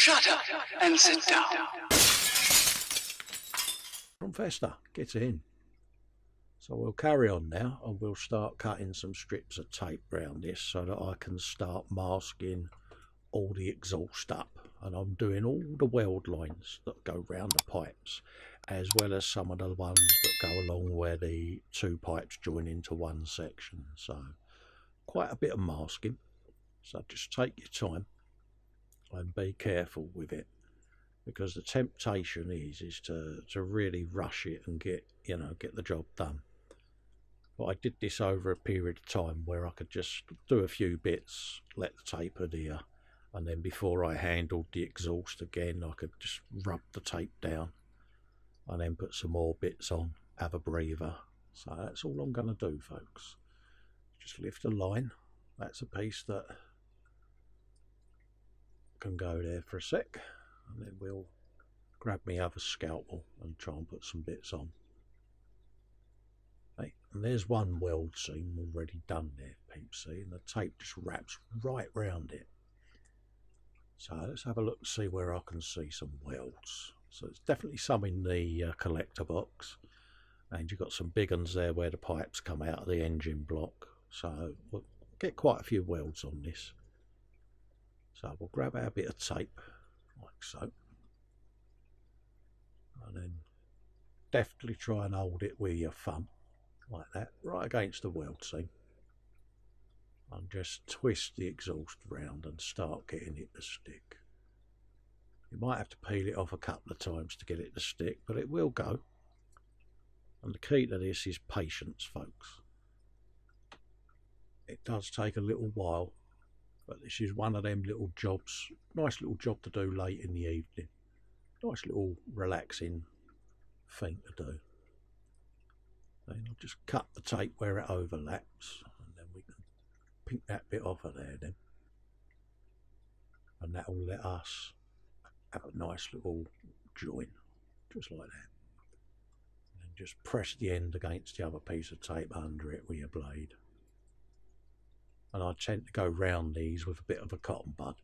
Shut up and sit down. From Festa, get in. So we'll carry on now and we'll start cutting some strips of tape around this so that I can start masking all the exhaust up. And I'm doing all the weld lines that go round the pipes, as well as some of the ones that go along where the two pipes join into one section. So quite a bit of masking. So just take your time and be careful with it, because the temptation is to really rush it and get the job done. But I did this over a period of time where I could just do a few bits, let the tape adhere, and then before I handled the exhaust again, I could just rub the tape down and then put some more bits on, have a breather. So that's all I'm going to do, folks. Just lift a line. That's a piece that can go there for a sec, and then we'll grab me other scalpel and try and put some bits on. Hey, and there's one weld seam already done there, peeps, see, and the tape just wraps right round it. So let's have a look and see where I can see some welds. So there's definitely some in the collector box, and you've got some big ones there where the pipes come out of the engine block. So we'll get quite a few welds on this. So we'll grab our bit of tape like so, and then deftly try and hold it with your thumb like that, right against the weld seam, and just twist the exhaust round and start getting it to stick. You might have to peel it off a couple of times to get it to stick, but it will go. And the key to this is patience, folks. It does take a little while, but this is one of them little jobs, nice little job to do late in the evening. Nice little relaxing thing to do. Then I'll just cut the tape where it overlaps, and then we can pink that bit off of there then. And that will let us have a nice little join, just like that. And then just press the end against the other piece of tape under it with your blade. And I tend to go round these with a bit of a cotton bud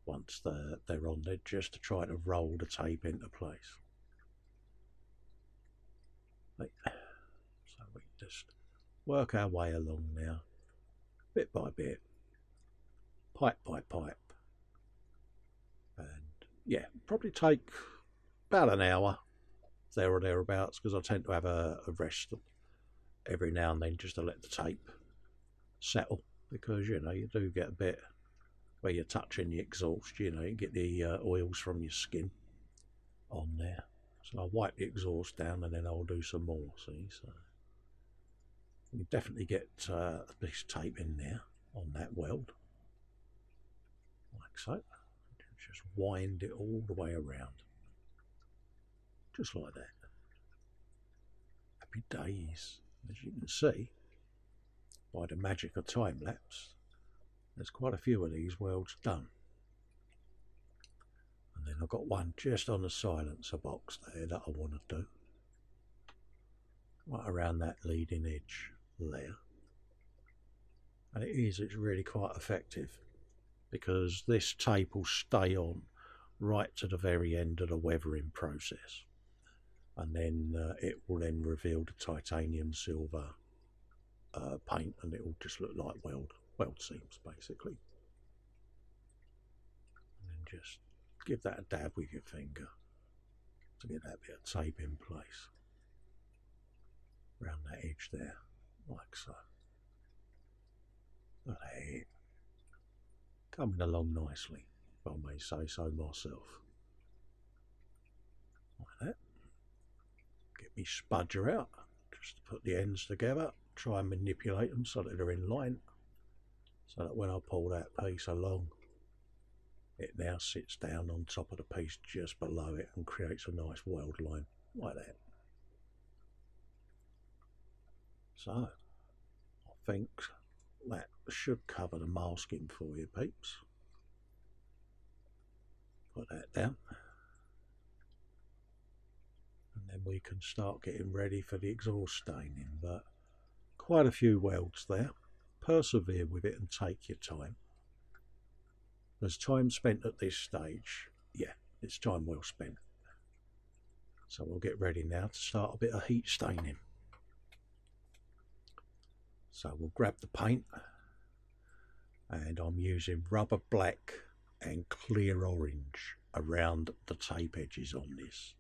once they're on there, just to try to roll the tape into place. Right. So we just work our way along now, bit by bit, pipe by pipe. And yeah, probably take about an hour, there or thereabouts, because I tend to have a rest every now and then just to let the tape settle. Because you do get a bit where you're touching the exhaust, you get the oils from your skin on there. So I'll wipe the exhaust down and then I'll do some more, see. So you definitely get a piece of tape in there on that weld, like so. Just wind it all the way around, just like that. Happy days. As you can see, by the magic of time lapse, there's quite a few of these welds done. And then I've got one just on the silencer box there that I want to do, right around that leading edge there. And it's really quite effective, because this tape will stay on right to the very end of the weathering process, and then it will then reveal the titanium silver paint, and it will just look like weld seams basically. And then just give that a dab with your finger to get that bit of tape in place around that edge there, like so. Look at it, coming along nicely, if I may say so myself. Like that. Get me spudger out, just to put the ends together, try and manipulate them so that they're in line, so that when I pull that piece along, it now sits down on top of the piece just below it and creates a nice weld line, like that. So, I think that should cover the masking for you, peeps. Put that down. And then we can start getting ready for the exhaust staining, but quite a few welds there. Persevere with it and take your time. There's time spent at this stage yeah, it's time well spent. So we'll get ready now to start a bit of heat staining. So we'll grab the paint, and I'm using rubber black and clear orange around the tape edges on this,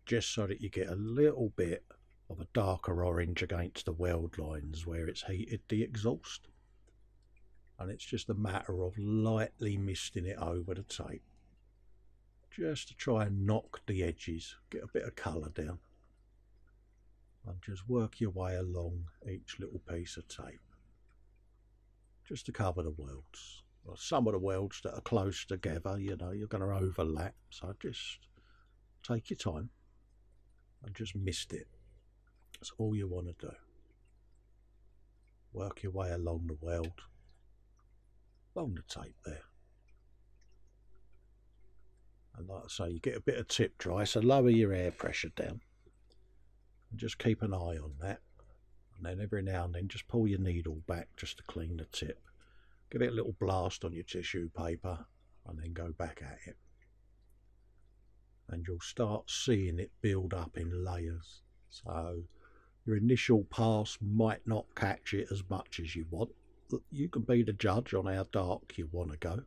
just so that you get a little bit of a darker orange against the weld lines where it's heated the exhaust. And it's just a matter of lightly misting it over the tape, just to try and knock the edges, get a bit of colour down, and just work your way along each little piece of tape, just to cover the welds. Well, some of the welds that are close together, you know, you're going to overlap, so just take your time and just mist it. That's all you want to do. Work your way along the weld, along the tape there. And like I say, you get a bit of tip dry, so lower your air pressure down and just keep an eye on that. And then every now and then just pull your needle back just to clean the tip. Give it a little blast on your tissue paper and then go back at it. And you'll start seeing it build up in layers. So your initial pass might not catch it as much as you want. You can be the judge on how dark you want to go.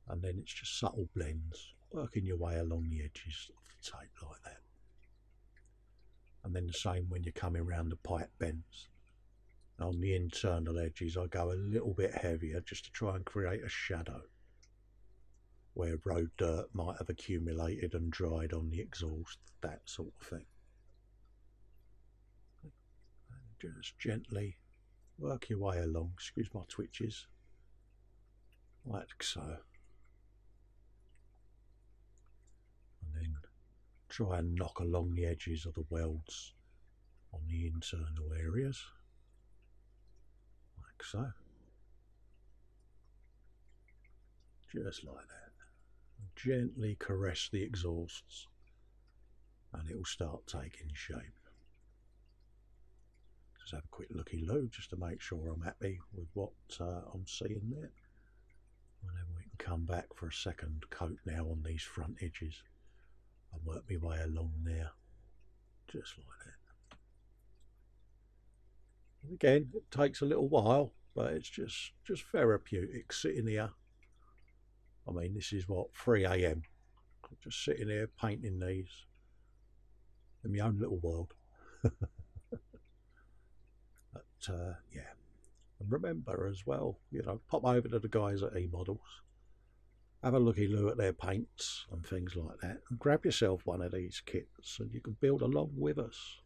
And then it's just subtle blends, working your way along the edges of the tape like that. And then the same when you're coming around the pipe bends. On the internal edges I go a little bit heavier just to try and create a shadow where road dirt might have accumulated and dried on the exhaust, that sort of thing. And just gently work your way along, excuse my twitches, like so. And then try and knock along the edges of the welds on the internal areas, like so. Just like that. And gently caress the exhausts and it will start taking shape. Just have a quick looky-loo just to make sure I'm happy with what I'm seeing there. And then we can come back for a second coat now on these front edges and work my way along there, just like that. And again, it takes a little while, but it's just therapeutic sitting here. I mean, this is what, 3 AM. Just sitting here painting these in my own little world. But yeah, and remember as well, you know, pop over to the guys at KA.Models, have a looky-loo at their paints and things like that, and grab yourself one of these kits and you can build along with us.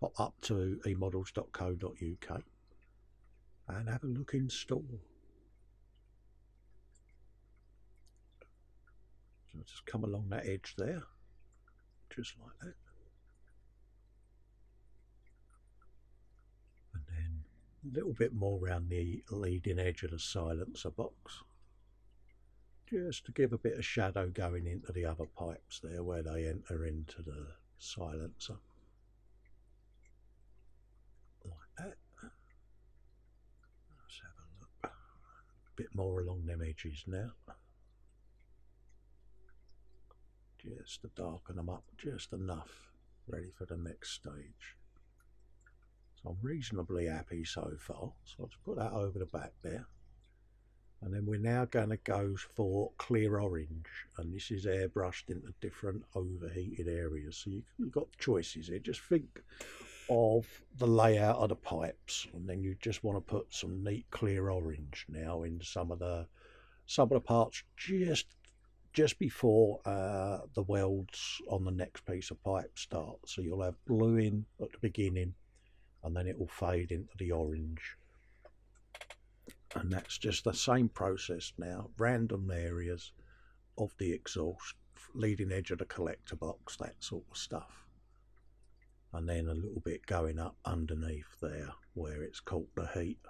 Pop up to KA.Models.co.uk and have a look in store. So just come along that edge there, just like that. And then a little bit more around the leading edge of the silencer box, just to give a bit of shadow going into the other pipes there where they enter into the silencer. Like that. Let's have a look. A bit more along them edges now. Just to darken them up just enough, ready for the next stage. So I'm reasonably happy so far, so I'll just put that over the back there. And then we're now going to go for clear orange, and this is airbrushed into different overheated areas. So you've got choices here. Just think of the layout of the pipes, and then you just want to put some neat clear orange now in some of the parts just before the welds on the next piece of pipe start. So you'll have blue in at the beginning, and then it will fade into the orange. And that's just the same process now, random areas of the exhaust, leading edge of the collector box, that sort of stuff. And then a little bit going up underneath there where it's caught the heat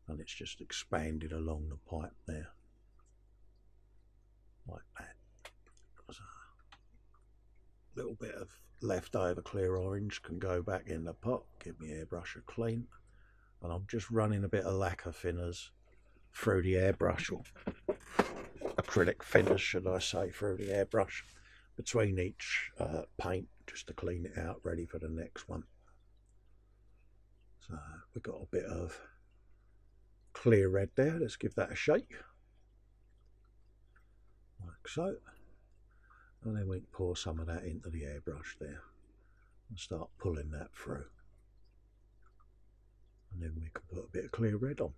and it's just expanded along the pipe there, like that. So a little bit of leftover clear orange can go back in the pot, give me airbrush a clean. And I'm just running a bit of lacquer thinners through the airbrush acrylic finish, should I say, through the airbrush between each paint, just to clean it out, ready for the next one. So we've got a bit of clear red there. Let's give that a shake, like so, and then we can pour some of that into the airbrush there and start pulling that through, and then we can put a bit of clear red on.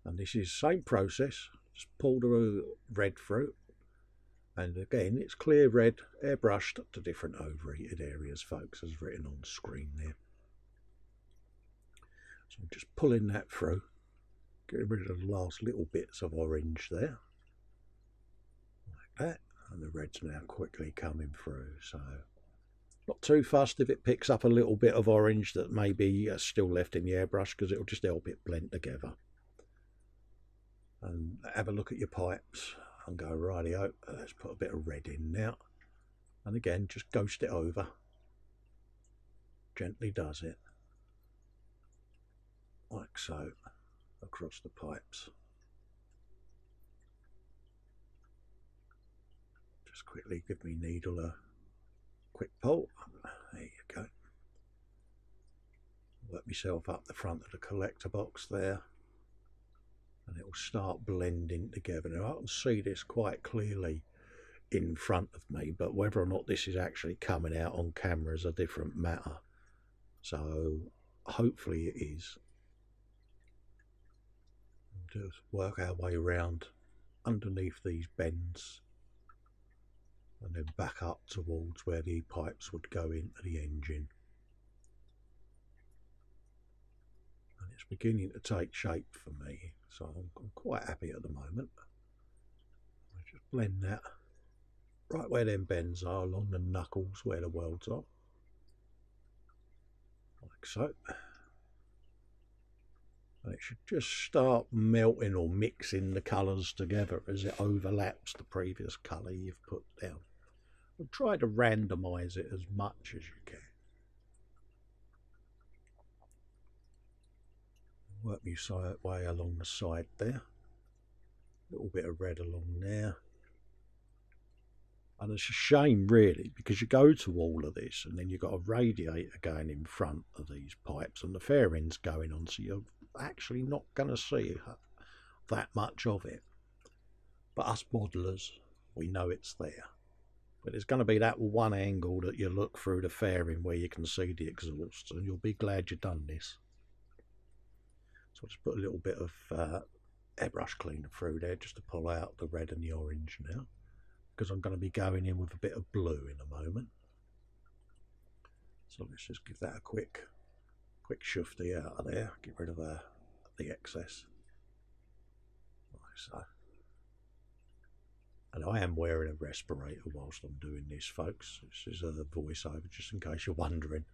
And this is the same process, just pull the red through, and again it's clear red airbrushed to different overheated areas, folks, as written on screen there. So I'm just pulling that through, getting rid of the last little bits of orange there, like that, and the red's now quickly coming through. So not too fussed if it picks up a little bit of orange that may be still left in the airbrush, because it'll just help it blend together. And have a look at your pipes and go, rightio, let's put a bit of red in now. And again, just ghost it over. Gently does it, like so, across the pipes. Just quickly give me needle a quick pull. There you go. Work myself up the front of the collector box there, and it will start blending together. Now I can see this quite clearly in front of me, but whether or not this is actually coming out on camera is a different matter. So hopefully it is. Just work our way around underneath these bends and then back up towards where the pipes would go into the engine. And it's beginning to take shape for me, so I'm quite happy at the moment. I just blend that right where them bends are, along the knuckles where the welds are, like so. And it should just start melting or mixing the colours together as it overlaps the previous colour you've put down. I'll try to randomise it as much as you can. Work my way along the side there. A little bit of red along there. And it's a shame really, because you go to all of this and then you've got a radiator going in front of these pipes and the fairings going on, so you're actually not going to see that much of it. But us modelers, we know it's there. But there's going to be that one angle that you look through the fairing where you can see the exhaust, and you'll be glad you've done this. So I'll just put a little bit of airbrush cleaner through there just to pull out the red and the orange now, because I'm going to be going in with a bit of blue in a moment. So let's just give that a quick shufty out of there, get rid of the excess, like so. And I am wearing a respirator whilst I'm doing this, folks. This is a voiceover, just in case you're wondering.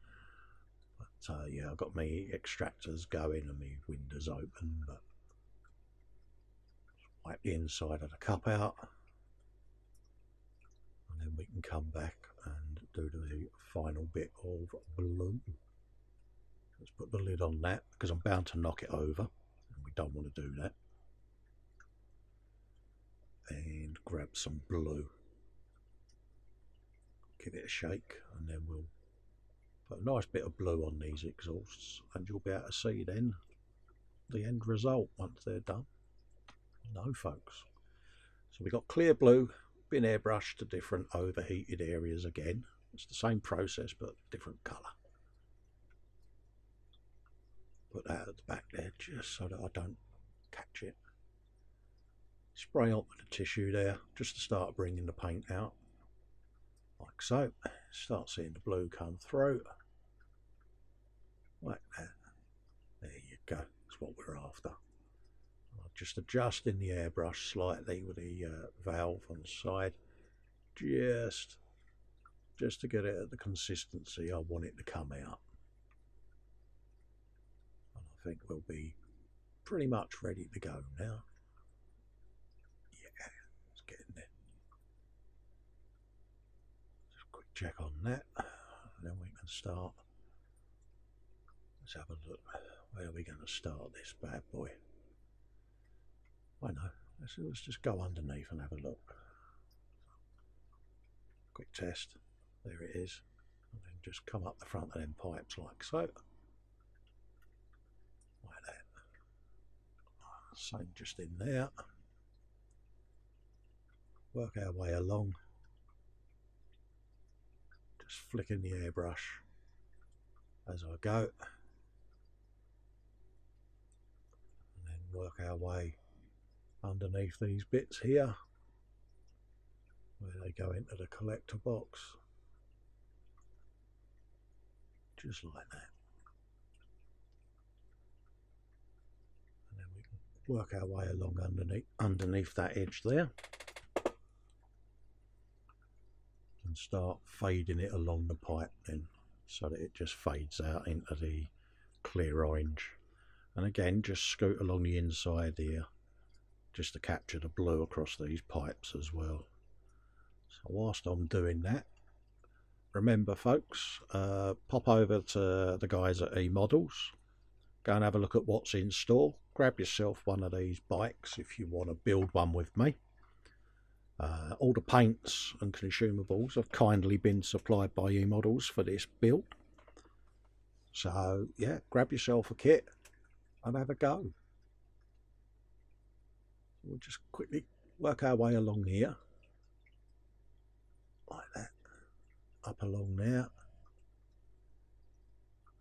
But yeah, I've got my extractors going and my windows open, but just wipe the inside of the cup out, and then we can come back and do the final bit of blue. Let's put the lid on that, because I'm bound to knock it over, and we don't want to do that. And grab some blue, give it a shake, and then we'll put a nice bit of blue on these exhausts, and you'll be able to see then the end result once they're done. No, folks. So we've got clear blue, been airbrushed to different overheated areas again. It's the same process but different colour. Put that at the back there just so that I don't catch it. Spray onto the tissue there just to start bringing the paint out, like so. Start seeing the blue come through, like that. There you go, that's what we're after. I'll just adjusting the airbrush slightly with the valve on the side, just to get it at the consistency I want it to come out. And I think we'll be pretty much ready to go now. Check on that, and then we can start. Let's have a look. Where are we going to start this bad boy? I know, let's just go underneath and have a look. Quick test. There it is. And then just come up the front of them pipes like so. Like that. Same just in there. Work our way along. Just flicking the airbrush as I go. And then work our way underneath these bits here, where they go into the collector box. Just like that. And then we can work our way along underneath that edge there. And start fading it along the pipe then, so that it just fades out into the clear orange. And again, just scoot along the inside here, just to capture the blue across these pipes as well. So whilst I'm doing that, remember folks, pop over to the guys at KA.Models, go and have a look at what's in store. Grab yourself one of these bikes if you want to build one with me. All the paints and consumables have kindly been supplied by KA.Models for this build. So yeah, grab yourself a kit and have a go. We'll just quickly work our way along here, like that, up along there,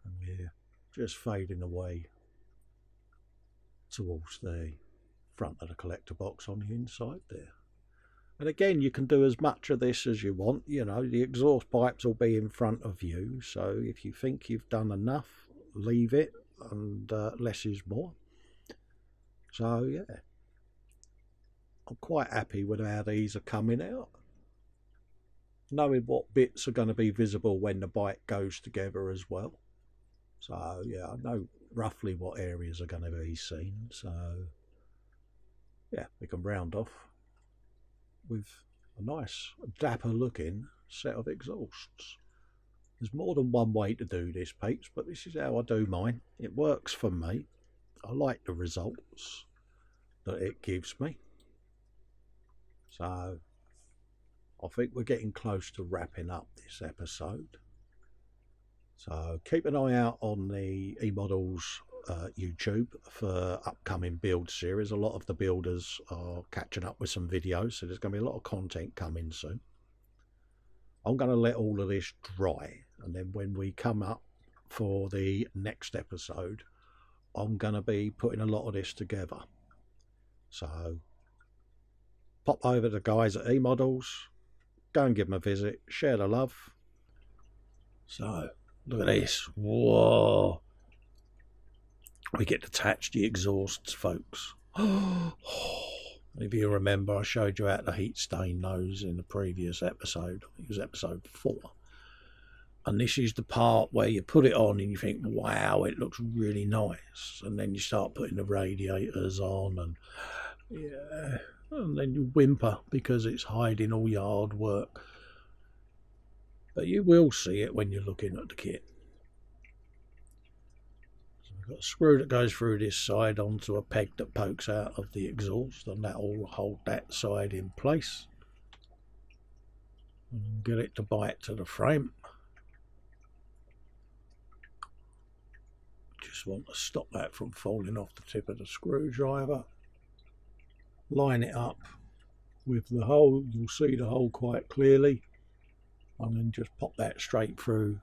and we're just fading away towards the front of the collector box on the inside there. And again, you can do as much of this as you want. You know, the exhaust pipes will be in front of you, so if you think you've done enough, leave it, and less is more. So yeah, I'm quite happy with how these are coming out. Knowing what bits are going to be visible when the bike goes together as well. So yeah, I know roughly what areas are going to be seen. So yeah, we can round off with a nice dapper looking set of exhausts. There's more than one way to do this, peeps, but this is how I do mine. It works for me. I like the results that it gives me. So I think we're getting close to wrapping up this episode. So keep an eye out on the KA.Models YouTube for upcoming build series. A lot of the builders are catching up with some videos, so there's going to be a lot of content coming soon. I'm going to let all of this dry, and then when we come up for the next episode, I'm going to be putting a lot of this together. So pop over to the guys at KA.Models, go and give them a visit, share the love. So look at this. Whoa, we get to attach the exhausts, folks. If you remember, I showed you how to heat stain those in the previous episode. I think it was episode 4. And this is the part where you put it on and you think, wow, it looks really nice. And then you start putting the radiators on, and yeah, and then you whimper because it's hiding all your hard work. But you will see it when you're looking at the kit. So we've got a screw that goes through this side onto a peg that pokes out of the exhaust, and that will hold that side in place. And get it to bite to the frame. Just want to stop that from falling off the tip of the screwdriver. Line it up with the hole, you'll see the hole quite clearly, and then just pop that straight through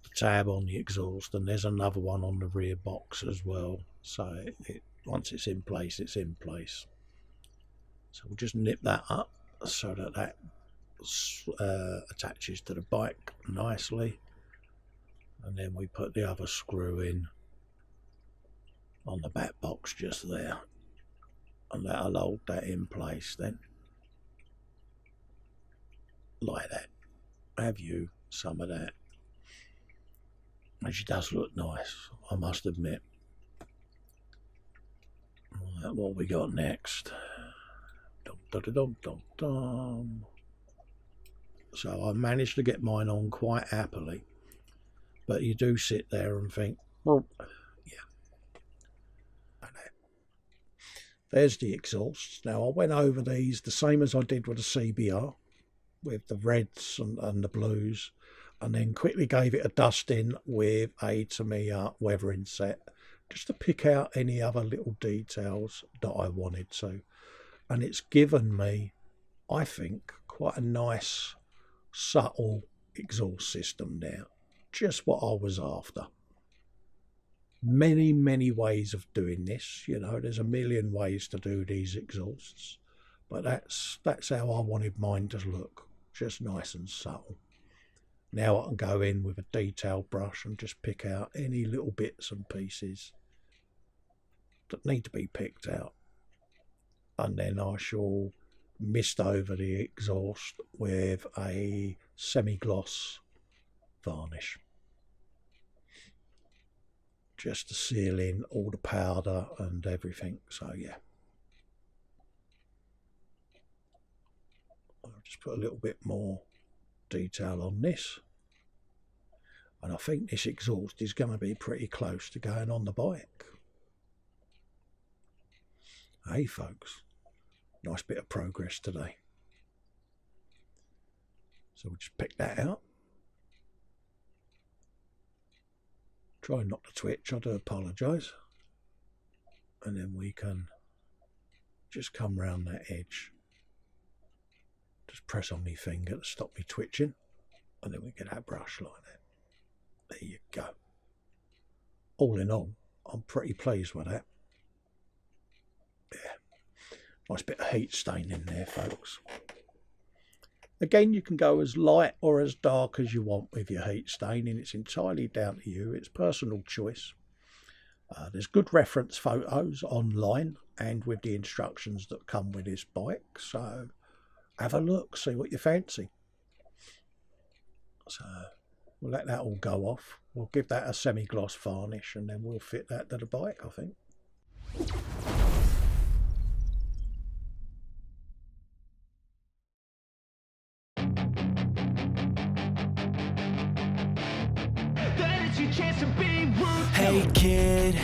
the tab on the exhaust. And there's another one on the rear box as well, so once it's in place, it's in place. So we'll just nip that up so that that attaches to the bike nicely, and then we put the other screw in on the back box just there, and that'll hold that in place then, like that. Have you some of that? And she does look nice, I must admit. Right, what we got next? Dum, dum, dum, dum, dum. So I managed to get mine on quite happily, but you do sit there and think, well, yeah. there's the exhausts. Now I went over these the same as I did with the CBR, with the reds and the blues, and then quickly gave it a dusting with a Tamiya weathering set, just to pick out any other little details that I wanted to. And it's given me, I think, quite a nice, subtle exhaust system now. Just what I was after. Many, many ways of doing this. You know, there's a million ways to do these exhausts. But that's how I wanted mine to look. Just nice and subtle. Now I can go in with a detail brush and just pick out any little bits and pieces that need to be picked out. And then I shall mist over the exhaust with a semi-gloss varnish, just to seal in all the powder and everything. So yeah, I'll just put a little bit more detail on this, and I think this exhaust is going to be pretty close to going on the bike. Hey folks, nice bit of progress today. So we'll just pick that out. Try not to twitch, I do apologise. And then we can just come round that edge. Just press on my finger to stop me twitching. And then we get that brush like that. There you go. All in all, I'm pretty pleased with that. Yeah. Nice bit of heat stain in there, folks. Again, you can go as light or as dark as you want with your heat stain, and it's entirely down to you. It's personal choice. There's good reference photos online and with the instructions that come with this bike. So have a look, see what you fancy. So we'll let that all go off. We'll give that a semi-gloss varnish and then we'll fit that to the bike, I think. Hey kid,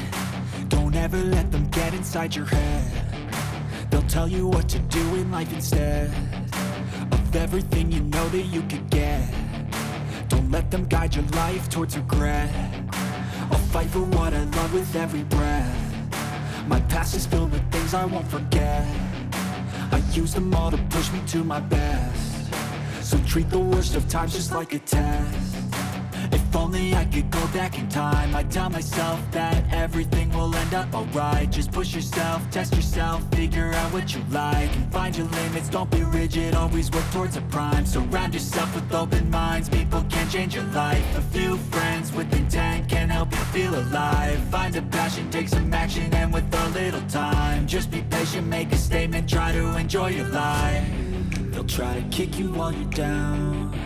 don't ever let them get inside your head. They'll tell you what to do in life instead of everything you know that you could get. Don't let them guide your life towards regret. I'll fight for what I love with every breath. My past is filled with things I won't forget. I use them all to push me to my best. So treat the worst of times just like a test. If only I could go back in time, I'd tell myself that everything will end up alright. Just push yourself, test yourself, figure out what you like, and find your limits, don't be rigid, always work towards a prime. Surround yourself with open minds, people can change your life. A few friends with intent can help you feel alive. Find a passion, take some action, and with a little time, just be patient, make a statement, try to enjoy your life. They'll try to kick you while you're down,